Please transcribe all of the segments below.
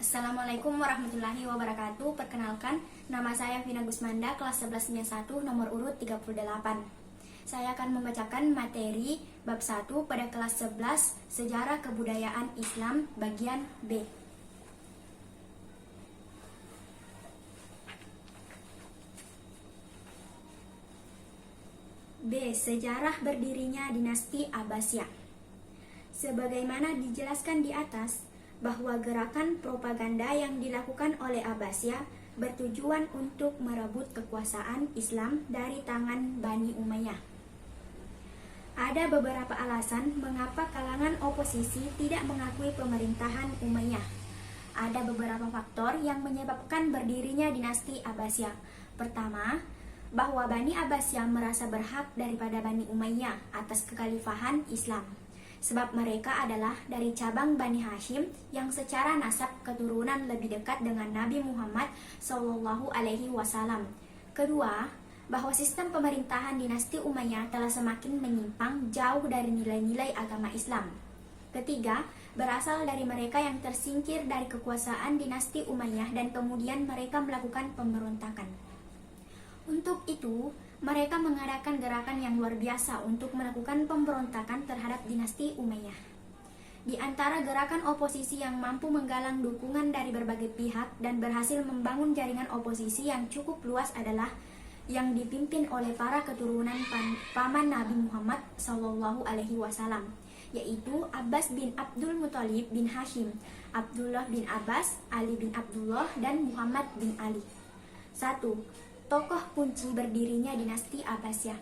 Assalamualaikum warahmatullahi wabarakatuh. Perkenalkan, nama saya Vina Gusmanda, kelas 1191, nomor urut 38. Saya akan membacakan materi bab 1 pada kelas 11, Sejarah Kebudayaan Islam, bagian B. B. Sejarah berdirinya dinasti Abbasiyah. Sebagaimana dijelaskan di atas, bahwa gerakan propaganda yang dilakukan oleh Abbasiyah bertujuan untuk merebut kekuasaan Islam dari tangan Bani Umayyah. Ada beberapa alasan mengapa kalangan oposisi tidak mengakui pemerintahan Umayyah. Ada beberapa faktor yang menyebabkan berdirinya dinasti Abbasiyah. Pertama, bahwa Bani Abbasiyah merasa berhak daripada Bani Umayyah atas kekhalifahan Islam, sebab mereka adalah dari cabang Bani Hashim yang secara nasab keturunan lebih dekat dengan Nabi Muhammad SAW. Kedua, bahwa sistem pemerintahan dinasti Umayyah telah semakin menyimpang jauh dari nilai-nilai agama Islam. Ketiga, berasal dari mereka yang tersingkir dari kekuasaan dinasti Umayyah dan kemudian mereka melakukan pemberontakan. Untuk itu, mereka mengadakan gerakan yang luar biasa untuk melakukan pemberontakan terhadap dinasti Umayyah. Di antara gerakan oposisi yang mampu menggalang dukungan dari berbagai pihak dan berhasil membangun jaringan oposisi yang cukup luas adalah yang dipimpin oleh para keturunan paman Nabi Muhammad SAW, yaitu Abbas bin Abdul Muthalib bin Hashim, Abdullah bin Abbas, Ali bin Abdullah, dan Muhammad bin Ali. 1. Tokoh kunci berdirinya dinasti Abbasiyah.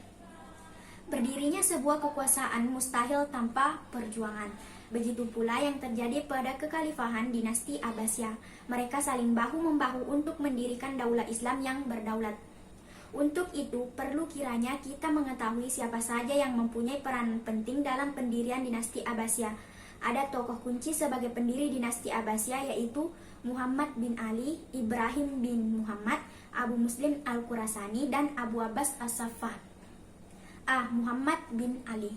Berdirinya sebuah kekuasaan mustahil tanpa perjuangan. Begitu pula yang terjadi pada kekhalifahan dinasti Abbasiyah. Mereka saling bahu-membahu untuk mendirikan daulah Islam yang berdaulat. Untuk itu, perlu kiranya kita mengetahui siapa saja yang mempunyai peran penting dalam pendirian dinasti Abbasiyah. Ada tokoh kunci sebagai pendiri dinasti Abbasiyah, yaitu Muhammad bin Ali, Ibrahim bin Muhammad, Abu Muslim Al-Khurasani, dan Abu Abbas As-Saffah. A. Muhammad bin Ali.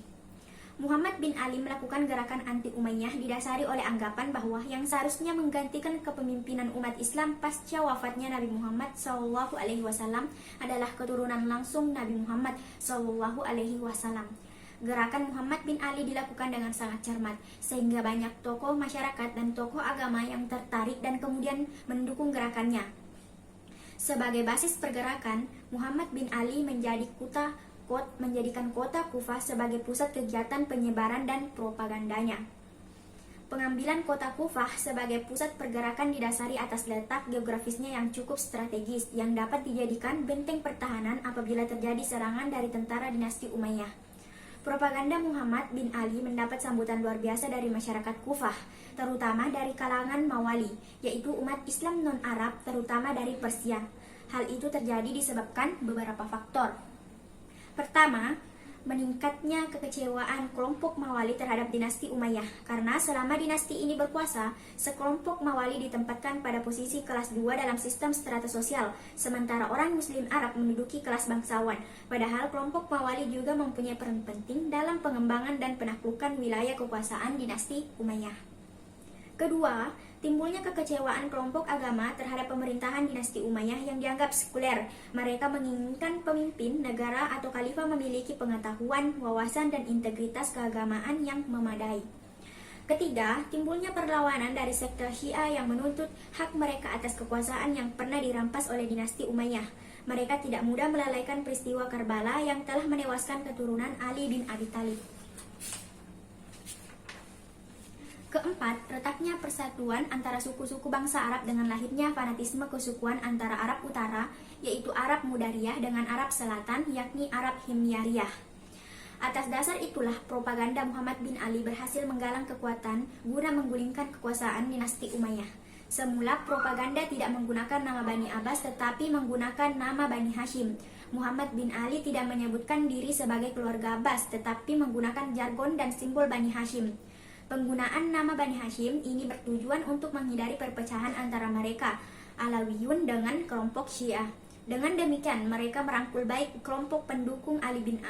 Muhammad bin Ali melakukan gerakan anti-Umayyah didasari oleh anggapan bahwa yang seharusnya menggantikan kepemimpinan umat Islam pasca wafatnya Nabi Muhammad SAW adalah keturunan langsung Nabi Muhammad SAW. Gerakan Muhammad bin Ali dilakukan dengan sangat cermat, sehingga banyak tokoh masyarakat dan tokoh agama yang tertarik dan kemudian mendukung gerakannya. Sebagai basis pergerakan, Muhammad bin Ali menjadikan kota Kufah sebagai pusat kegiatan penyebaran dan propagandanya. Pengambilan kota Kufah sebagai pusat pergerakan didasari atas letak geografisnya yang cukup strategis yang dapat dijadikan benteng pertahanan apabila terjadi serangan dari tentara dinasti Umayyah. Propaganda Muhammad bin Ali mendapat sambutan luar biasa dari masyarakat Kufah, terutama dari kalangan Mawali, yaitu umat Islam non-Arab, terutama dari Persia. Hal itu terjadi disebabkan beberapa faktor. Pertama, meningkatnya kekecewaan kelompok Mawali terhadap dinasti Umayyah, karena selama dinasti ini berkuasa, sekelompok Mawali ditempatkan pada posisi kelas 2 dalam sistem strata sosial, sementara orang Muslim Arab menduduki kelas bangsawan. Padahal kelompok Mawali juga mempunyai peran penting dalam pengembangan dan penaklukan wilayah kekuasaan dinasti Umayyah. Kedua, timbulnya kekecewaan kelompok agama terhadap pemerintahan dinasti Umayyah yang dianggap sekuler. Mereka menginginkan pemimpin negara atau khalifah memiliki pengetahuan, wawasan, dan integritas keagamaan yang memadai. Ketiga, timbulnya perlawanan dari sekte Syiah yang menuntut hak mereka atas kekuasaan yang pernah dirampas oleh dinasti Umayyah. Mereka tidak mudah melalaikan peristiwa Karbala yang telah menewaskan keturunan Ali bin Abi Thalib. Keempat, retaknya persatuan antara suku-suku bangsa Arab dengan lahirnya fanatisme kesukuan antara Arab Utara, yaitu Arab Mudariyah, dengan Arab Selatan, yakni Arab Himyariyah. Atas dasar itulah propaganda Muhammad bin Ali berhasil menggalang kekuatan guna menggulingkan kekuasaan dinasti Umayyah. Semula propaganda tidak menggunakan nama Bani Abbas tetapi menggunakan nama Bani Hashim. Muhammad bin Ali tidak menyebutkan diri sebagai keluarga Abbas tetapi menggunakan jargon dan simbol Bani Hashim. Penggunaan nama Bani Hashim ini bertujuan untuk menghindari perpecahan antara mereka, Alawiyun, dengan kelompok Syiah. Dengan demikian, mereka merangkul baik kelompok pendukung Ali bin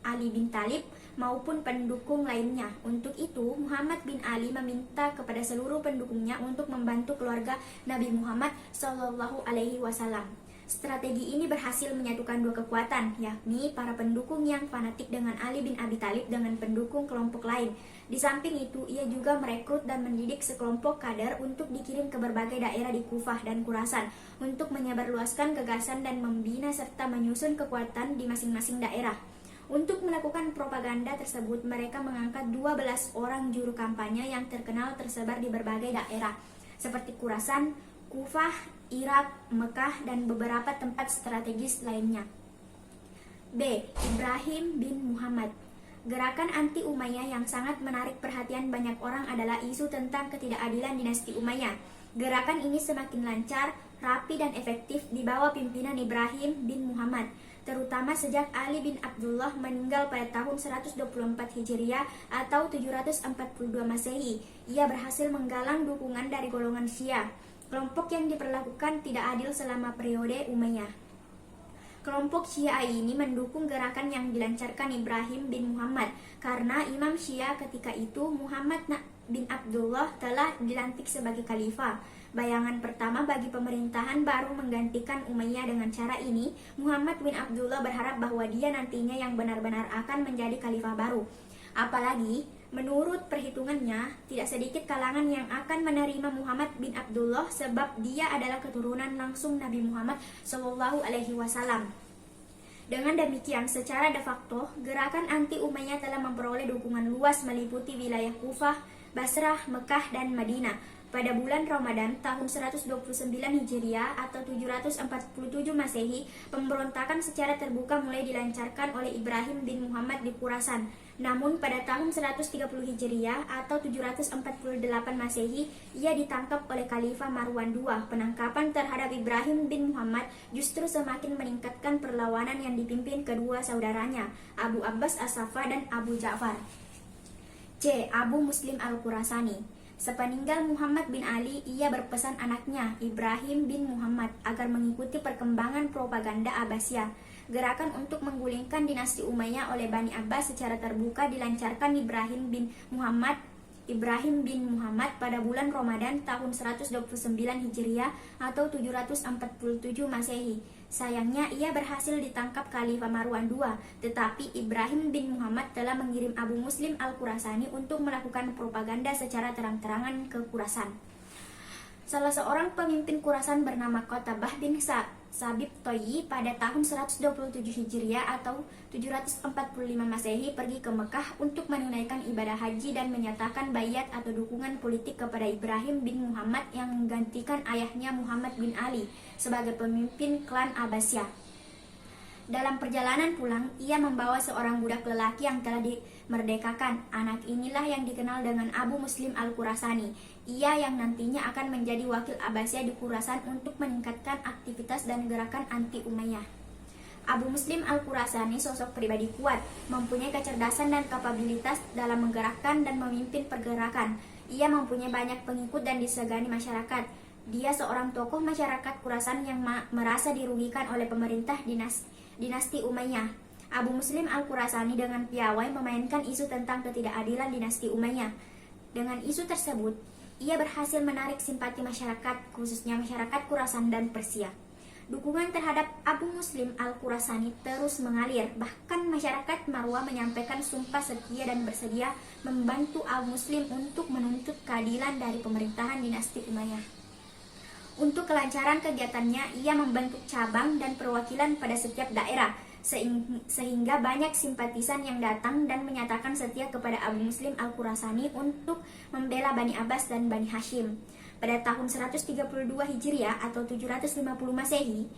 Ali bin Thalib maupun pendukung lainnya. Untuk itu, Muhammad bin Ali meminta kepada seluruh pendukungnya untuk membantu keluarga Nabi Muhammad Shallallahu Alaihi Wasallam. Strategi ini berhasil menyatukan dua kekuatan, yakni para pendukung yang fanatik dengan Ali bin Abi Thalib dengan pendukung kelompok lain. Di samping itu, ia juga merekrut dan mendidik sekelompok kader untuk dikirim ke berbagai daerah di Kufah dan Khurasan untuk menyebarluaskan gagasan dan membina serta menyusun kekuatan di masing-masing daerah. Untuk melakukan propaganda tersebut, mereka mengangkat 12 orang juru kampanye yang terkenal tersebar di berbagai daerah, seperti Khurasan, Kufah, Irak, Mekah, dan beberapa tempat strategis lainnya. B. Ibrahim bin Muhammad. Gerakan anti Umayyah yang sangat menarik perhatian banyak orang adalah isu tentang ketidakadilan dinasti Umayyah. Gerakan ini semakin lancar, rapi, dan efektif di bawah pimpinan Ibrahim bin Muhammad, terutama sejak Ali bin Abdullah meninggal pada tahun 124 Hijriah atau 742 Masehi. Ia berhasil menggalang dukungan dari golongan Syiah, kelompok yang diperlakukan tidak adil selama periode Umayyah. Kelompok Syiah ini mendukung gerakan yang dilancarkan Ibrahim bin Muhammad karena Imam Syiah ketika itu, Muhammad bin Abdullah, telah dilantik sebagai khalifah. Bayangan pertama bagi pemerintahan baru menggantikan Umayyah. Dengan cara ini, Muhammad bin Abdullah berharap bahwa dia nantinya yang benar-benar akan menjadi khalifah baru. Apalagi, menurut perhitungannya, tidak sedikit kalangan yang akan menerima Muhammad bin Abdullah sebab dia adalah keturunan langsung Nabi Muhammad Shallallahu Alaihi Wasallam. Dengan demikian, secara de facto, gerakan anti Umayyah telah memperoleh dukungan luas meliputi wilayah Kufah, Basrah, Mekah, dan Madinah. Pada bulan Ramadan tahun 129 Hijriah atau 747 Masehi, pemberontakan secara terbuka mulai dilancarkan oleh Ibrahim bin Muhammad di Khurasan. Namun pada tahun 130 Hijriah atau 748 Masehi, ia ditangkap oleh Khalifah Marwan II. Penangkapan terhadap Ibrahim bin Muhammad justru semakin meningkatkan perlawanan yang dipimpin kedua saudaranya, Abu Abbas As-Saffah dan Abu Ja'far. C. Abu Muslim Al-Khurasani. Sepeninggal Muhammad bin Ali, ia berpesan anaknya, Ibrahim bin Muhammad, agar mengikuti perkembangan propaganda Abbasiyah. Gerakan untuk menggulingkan dinasti Umayyah oleh Bani Abbas secara terbuka dilancarkan Ibrahim bin Muhammad pada bulan Ramadan tahun 129 Hijriah atau 747 Masehi. Sayangnya, ia berhasil ditangkap Khalifah Marwan II, tetapi Ibrahim bin Muhammad telah mengirim Abu Muslim Al-Khurasani untuk melakukan propaganda secara terang-terangan ke Khurasan. Salah seorang pemimpin Khurasan bernama Qotabah bin Sabib Toyi pada tahun 127 Hijriah atau 745 Masehi pergi ke Mekah untuk menunaikan ibadah haji dan menyatakan baiat atau dukungan politik kepada Ibrahim bin Muhammad yang menggantikan ayahnya Muhammad bin Ali sebagai pemimpin klan Abbasiyah. Dalam perjalanan pulang, ia membawa seorang budak lelaki yang telah dimerdekakan. Anak inilah yang dikenal dengan Abu Muslim Al-Khurasani. Ia yang nantinya akan menjadi wakil Abbasiyah di Khurasan untuk meningkatkan aktivitas dan gerakan anti Umayyah. Abu Muslim Al-Khurasani sosok pribadi kuat, mempunyai kecerdasan dan kapabilitas dalam menggerakkan dan memimpin pergerakan. Ia mempunyai banyak pengikut dan disegani masyarakat. Dia seorang tokoh masyarakat Khurasan yang merasa dirugikan oleh pemerintah dinasti Umayyah. Abu Muslim Al-Khurasani dengan piawai memainkan isu tentang ketidakadilan dinasti Umayyah. Dengan isu tersebut, ia berhasil menarik simpati masyarakat, khususnya masyarakat Khurasan dan Persia. Dukungan terhadap Abu Muslim Al-Khurasani terus mengalir, bahkan masyarakat Marwah menyampaikan sumpah setia dan bersedia membantu Abu Muslim untuk menuntut keadilan dari pemerintahan dinasti Umayyah. Untuk kelancaran kegiatannya, ia membentuk cabang dan perwakilan pada setiap daerah, sehingga banyak simpatisan yang datang dan menyatakan setia kepada Abu Muslim Al-Khurasani untuk membela Bani Abbas dan Bani Hashim. Pada tahun 132 Hijriah atau 750 Masehi,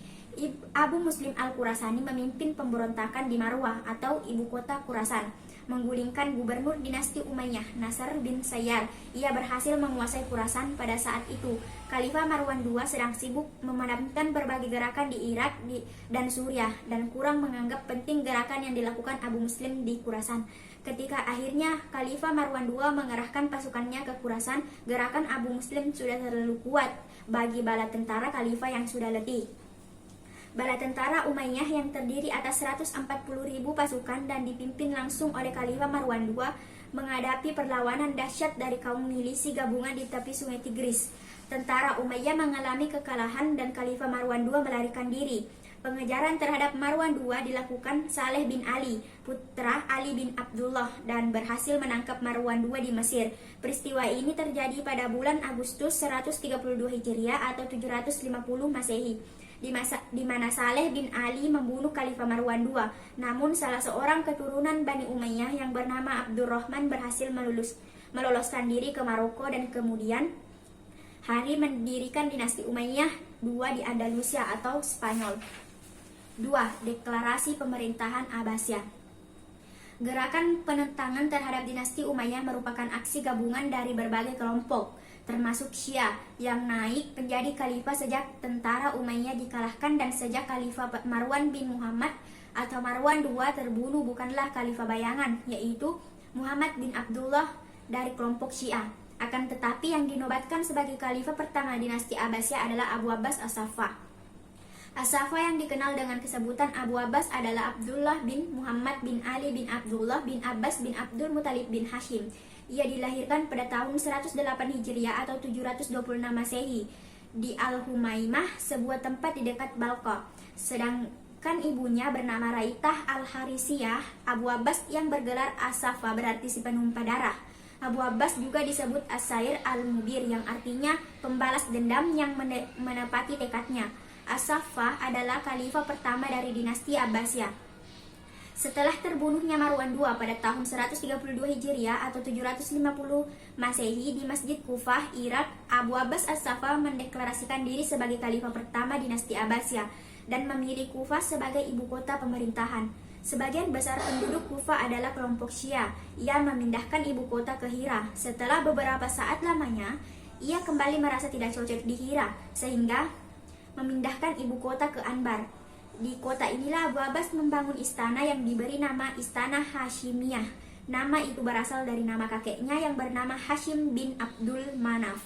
Abu Muslim Al-Khurasani memimpin pemberontakan di Marwah atau ibu kota Khurasan, menggulingkan gubernur dinasti Umayyah, Nasr bin Sayyar. Ia berhasil menguasai Khurasan pada saat itu. Khalifah Marwan II sedang sibuk memadamkan berbagai gerakan di Irak dan Suriah dan kurang menganggap penting gerakan yang dilakukan Abu Muslim di Khurasan. Ketika akhirnya Khalifah Marwan II mengerahkan pasukannya ke Khurasan, gerakan Abu Muslim sudah terlalu kuat bagi bala tentara Khalifah yang sudah letih. Bala tentara Umayyah yang terdiri atas 140.000 pasukan dan dipimpin langsung oleh Khalifah Marwan II menghadapi perlawanan dahsyat dari kaum milisi gabungan di tepi sungai Tigris. Tentara Umayyah mengalami kekalahan dan Khalifah Marwan II melarikan diri. Pengejaran terhadap Marwan II dilakukan Saleh bin Ali, putra Ali bin Abdullah, dan berhasil menangkap Marwan II di Mesir. Peristiwa ini terjadi pada bulan Agustus 132 Hijriah atau 750 Masehi, di mana Saleh bin Ali membunuh Khalifah Marwan II. Namun salah seorang keturunan Bani Umayyah yang bernama Abdurrahman berhasil meloloskan diri ke Maroko dan kemudian hari mendirikan dinasti Umayyah II di Andalusia atau Spanyol. 2. Deklarasi pemerintahan Abbasiyah. Gerakan penentangan terhadap dinasti Umayyah merupakan aksi gabungan dari berbagai kelompok, termasuk Syiah, yang naik menjadi khalifah sejak tentara Umayyah dikalahkan dan sejak Khalifah Marwan bin Muhammad atau Marwan II terbunuh bukanlah khalifah bayangan, yaitu Muhammad bin Abdullah dari kelompok Syiah. Akan tetapi yang dinobatkan sebagai khalifah pertama dinasti Abbasiyah adalah Abu Abbas As-Saffah. As-Saffah yang dikenal dengan kesebutan Abu Abbas adalah Abdullah bin Muhammad bin Ali bin Abdullah bin Abbas bin Abdul Muthalib bin Hashim. Ia dilahirkan pada tahun 108 Hijriah atau 726 Masehi di Al-Humaimah, sebuah tempat di dekat Balqa. Sedangkan ibunya bernama Raitah Al-Harisiyah. Abu Abbas yang bergelar As-Saffah berarti si penumpah darah. Abu Abbas juga disebut As-Sair Al-Mubir yang artinya pembalas dendam yang menepati tekadnya. As-Saffah adalah khalifah pertama dari dinasti Abbasiyah. Setelah terbunuhnya Marwan II pada tahun 132 Hijriah atau 750 Masehi di Masjid Kufah, Irak, Abu Abbas As-Saffah mendeklarasikan diri sebagai khalifah pertama dinasti Abbasiyah dan memilih Kufah sebagai ibu kota pemerintahan. Sebagian besar penduduk Kufah adalah kelompok Syiah. Ia memindahkan ibu kota ke Hira. Setelah beberapa saat lamanya, ia kembali merasa tidak cocok di Hira, sehingga memindahkan ibu kota ke Anbar. Di kota inilah Abu Abbas membangun istana yang diberi nama Istana Hashimiyah. Nama itu berasal dari nama kakeknya yang bernama Hashim bin Abdul Manaf.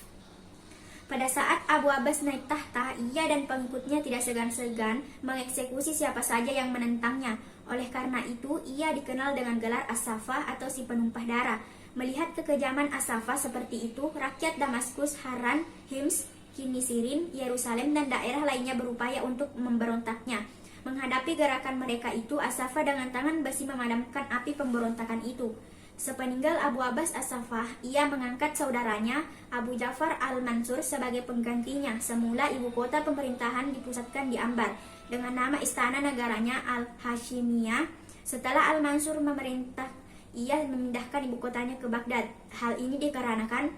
Pada saat Abu Abbas naik tahta, ia dan pengikutnya tidak segan-segan mengeksekusi siapa saja yang menentangnya. Oleh karena itu, ia dikenal dengan gelar As-Saffah atau si penumpah darah. Melihat kekejaman As-Saffah seperti itu, rakyat Damaskus, Haran, Hims, Kinisirin, Yerusalem, dan daerah lainnya berupaya untuk memberontaknya. Menghadapi gerakan mereka itu, As-Saffah dengan tangan besi memadamkan api pemberontakan itu. Sepeninggal Abu Abbas As-Saffah, ia mengangkat saudaranya Abu Ja'far Al-Mansur sebagai penggantinya. Semula ibu kota pemerintahan dipusatkan di Anbar dengan nama istana negaranya Al-Hashimiyah. Setelah Al-Mansur memerintah, ia memindahkan ibu kotanya ke Baghdad. Hal ini dikarenakan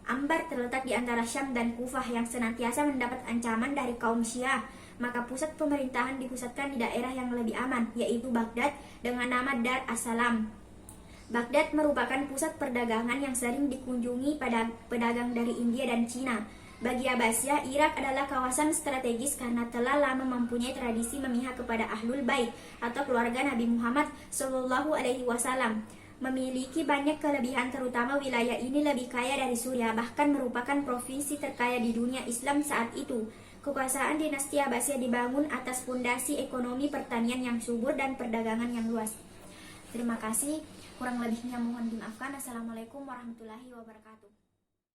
Anbar terletak di antara Syam dan Kufah yang senantiasa mendapat ancaman dari kaum Syiah. Maka pusat pemerintahan dipusatkan di daerah yang lebih aman, yaitu Baghdad dengan nama Dar as-Salam. Baghdad merupakan pusat perdagangan yang sering dikunjungi pada pedagang dari India dan Cina. Bagi Abbasiyah, Irak adalah kawasan strategis karena telah lama mempunyai tradisi memihak kepada Ahlul Bait atau keluarga Nabi Muhammad SAW. Memiliki banyak kelebihan, terutama wilayah ini lebih kaya dari Suriah, bahkan merupakan provinsi terkaya di dunia Islam saat itu. Kekuasaan dinasti Abbasiyah dibangun atas fondasi ekonomi pertanian yang subur dan perdagangan yang luas. Terima kasih, kurang lebihnya mohon dimaafkan. Assalamualaikum warahmatullahi wabarakatuh.